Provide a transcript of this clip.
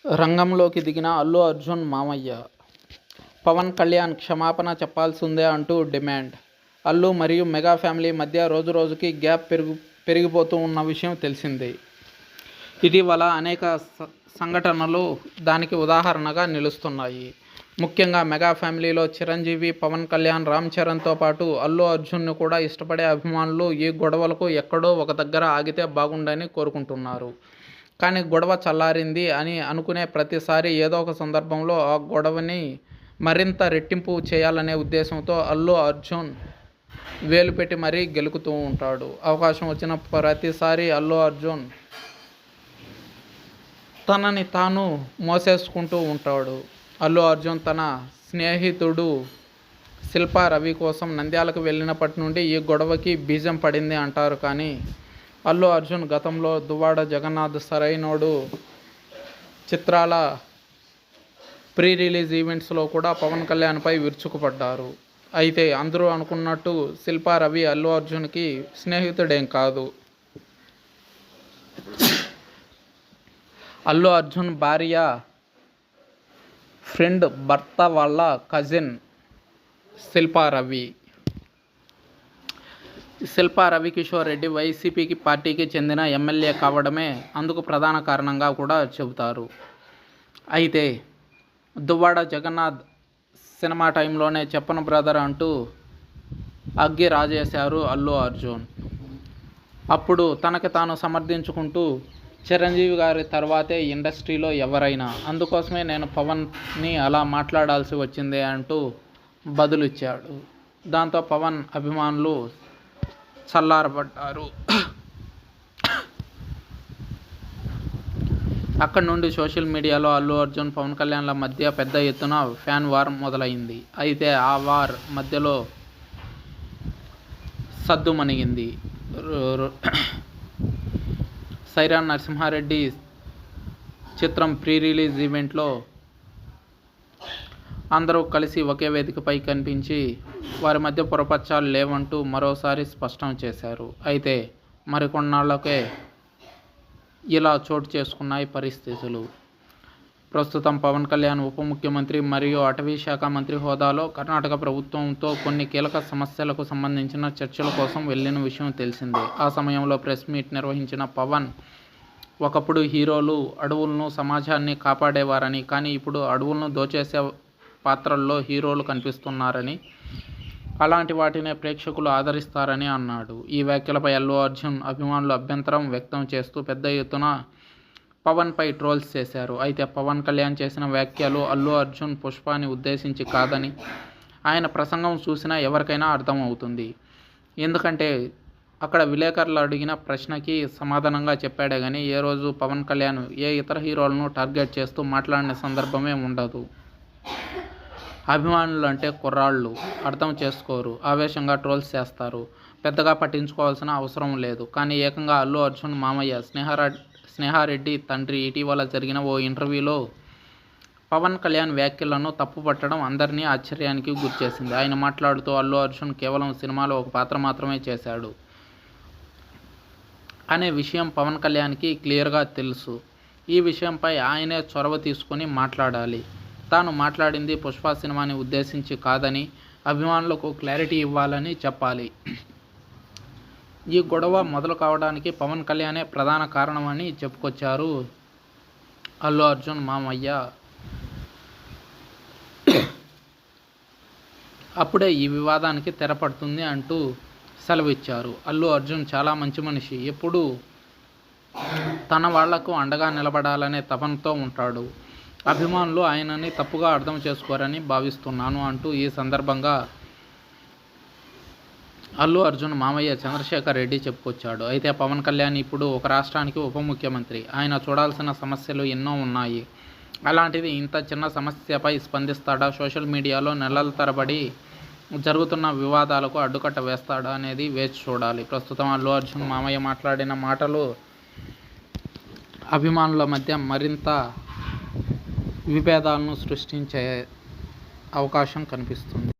రంగంలోకి దిగిన అల్లు అర్జున్ మామయ్య. పవన్ కళ్యాణ్ క్షమాపణ చెప్పాల్సిందే అంటూ డిమాండ్. అల్లు మరియు మెగా ఫ్యామిలీ మధ్య రోజురోజుకి గ్యాప్ పెరిగిపోతూ ఉన్న విషయం తెలిసిందే. ఇటీవల అనేక సంఘటనలు దానికి ఉదాహరణగా నిలుస్తున్నాయి. ముఖ్యంగా మెగా ఫ్యామిలీలో చిరంజీవి, పవన్ కళ్యాణ్, రామ్ చరణ్తో పాటు అల్లు అర్జున్ను కూడా ఇష్టపడే అభిమానులు ఈ గొడవలకు ఎక్కడో ఒక దగ్గర ఆగితే బాగుండని కోరుకుంటున్నారు. కానీ గొడవ చల్లారింది అని అనుకునే ప్రతిసారి ఏదో ఒక సందర్భంలో ఆ గొడవని మరింత రెట్టింపు చేయాలనే ఉద్దేశంతో అల్లు అర్జున్ వేలు పెట్టి మరీ గెలుకుతూ ఉంటాడు. అవకాశం వచ్చిన ప్రతిసారి అల్లు అర్జున్ తనని తాను మోసేసుకుంటూ ఉంటాడు. అల్లు అర్జున్ తన స్నేహితుడు శిల్పా రవి కోసం నంద్యాలకు వెళ్ళినప్పటి నుండి ఈ గొడవకి బీజం పడింది అంటారు. కానీ అల్లు అర్జున్ గతంలో దువ్వాడ జగన్నాథ్, సరైనోడు చిత్రాల ప్రీ రిలీజ్ ఈవెంట్స్లో కూడా పవన్ కళ్యాణ్పై విరుచుకుపడ్డారు. అయితే అందరూ అనుకున్నట్టు శిల్పా రవి అల్లు అర్జున్కి స్నేహితుడేం కాదు. అల్లు అర్జున్ భార్య ఫ్రెండ్ భర్త వాళ్ళ కజిన్ శిల్పా రవి. శిల్పా రవికిషోర్ రెడ్డి వైసీపీకి పార్టీకి చెందిన ఎమ్మెల్యే కావడమే అందుకు ప్రధాన కారణంగా కూడా చెబుతారు. అయితే దువ్వాడ జగన్నాథ్ సినిమా టైంలోనే చెప్పను బ్రదర్ అంటూ అగ్గి రాజేశారు అల్లు అర్జున్. అప్పుడు తనకి తాను సమర్థించుకుంటూ చిరంజీవి గారి తర్వాతే ఇండస్ట్రీలో ఎవరైనా, అందుకోసమే నేను పవన్ని అలా మాట్లాడాల్సి వచ్చింది అంటూ బదులిచ్చాడు. దాంతో పవన్ అభిమానులు చల్లారబడ్డారు. అక్కడి నుండి సోషల్ మీడియాలో అల్లు అర్జున్, పవన్ కళ్యాణ్ల మధ్య పెద్ద ఎత్తున ఫ్యాన్ వార్ మొదలైంది. అయితే ఆ వార్ మధ్యలో సద్దుమణిగింది. సైరా నరసింహారెడ్డి చిత్రం ప్రీ రిలీజ్ ఈవెంట్లో అందరూ కలిసి ఒకే వేదికపై కనిపించి వారి మధ్య పొరపచ్చాలు లేవంటూ మరోసారి స్పష్టం చేశారు. అయితే మరికొన్నాళ్లకే ఇలా చోటు చేసుకున్నాయి పరిస్థితులు. ప్రస్తుతం పవన్ కళ్యాణ్ ఉప ముఖ్యమంత్రి మరియు అటవీ శాఖ మంత్రి హోదాలో కర్ణాటక ప్రభుత్వంతో కొన్ని కీలక సమస్యలకు సంబంధించిన చర్చల కోసం వెళ్ళిన విషయం తెలిసిందే. ఆ సమయంలో ప్రెస్ మీట్ నిర్వహించిన పవన్ ఒకప్పుడు హీరోలు అడవులను, సమాజాన్ని కాపాడేవారని, కానీ ఇప్పుడు అడవులను దోచేసే పాత్రల్లో హీరోలు కనిపిస్తున్నారని, అలాంటి వాటినే ప్రేక్షకులు ఆదరిస్తారని అన్నాడు. ఈ వ్యాఖ్యలపై అల్లు అర్జున్ అభిమానులు అభ్యంతరం వ్యక్తం చేస్తూ పెద్ద ఎత్తున పవన్పై ట్రోల్స్ చేశారు. అయితే పవన్ కళ్యాణ్ చేసిన వ్యాఖ్యలు అల్లు అర్జున్ పుష్పాని ఉద్దేశించి కాదని ఆయన ప్రసంగం చూసినా ఎవరికైనా అర్థమవుతుంది. ఎందుకంటే అక్కడ విలేకరులు అడిగిన ప్రశ్నకి సమాధానంగా చెప్పాడే కానీ ఏ రోజు పవన్ కళ్యాణ్ ఏ ఇతర హీరోలను టార్గెట్ చేస్తూ మాట్లాడిన సందర్భమే ఉండదు. అభిమానులు అంటే కుర్రాళ్ళు, అర్థం చేసుకోరు, ఆవేశంగా ట్రోల్స్ చేస్తారు, పెద్దగా పట్టించుకోవాల్సిన అవసరం లేదు. కానీ ఏకంగా అల్లు అర్జున్ మామయ్య స్నేహారెడ్డి తండ్రి ఇటీవల జరిగిన ఓ ఇంటర్వ్యూలో పవన్ కళ్యాణ్ వ్యాఖ్యలను తప్పుపట్టడం అందరినీ ఆశ్చర్యానికి గురిచేసింది. ఆయన మాట్లాడుతూ అల్లు అర్జున్ కేవలం సినిమాలో ఒక పాత్ర మాత్రమే చేశాడు అనే విషయం పవన్ కళ్యాణ్కి క్లియర్గా తెలుసు. ఈ విషయంపై ఆయనే చొరవ తీసుకొని మాట్లాడాలి. తాను మాట్లాడింది పుష్ప సినిమాని ఉద్దేశించి కాదని అభిమానులకు క్లారిటీ ఇవ్వాలని చెప్పాలి. ఈ గొడవ మొదలు కావడానికి పవన్ కళ్యాణే ప్రధాన కారణమని చెప్పుకొచ్చారు అల్లు అర్జున్ మామయ్య. అప్పుడే ఈ వివాదానికి తెరపడుతుంది అంటూ సెలవిచ్చారు. అల్లు అర్జున్ చాలా మంచి మనిషి, ఎప్పుడూ తన వాళ్లకు అండగా నిలబడాలనే తపనతో ఉంటాడు. అభిమానులు ఆయనని తప్పుగా అర్థం చేసుకోరని భావిస్తున్నాను అంటూ ఈ సందర్భంగా అల్లు అర్జున్ మామయ్య చంద్రశేఖర్ రెడ్డి చెప్పుకొచ్చాడు. అయితే పవన్ కళ్యాణ్ ఇప్పుడు ఒక రాష్ట్రానికి ఉప ముఖ్యమంత్రి. ఆయన చూడాల్సిన సమస్యలు ఎన్నో ఉన్నాయి. అలాంటిది ఇంత చిన్న సమస్యపై స్పందిస్తాడా? సోషల్ మీడియాలో నెలల తరబడి జరుగుతున్న వివాదాలకు అడ్డుకట్ట వేస్తాడా అనేది వేచి చూడాలి. ప్రస్తుతం అల్లు అర్జున్ మామయ్య మాట్లాడిన మాటలు అభిమానుల మధ్య మరింత విభేదాలను సృష్టించే అవకాశం కనిపిస్తుంది.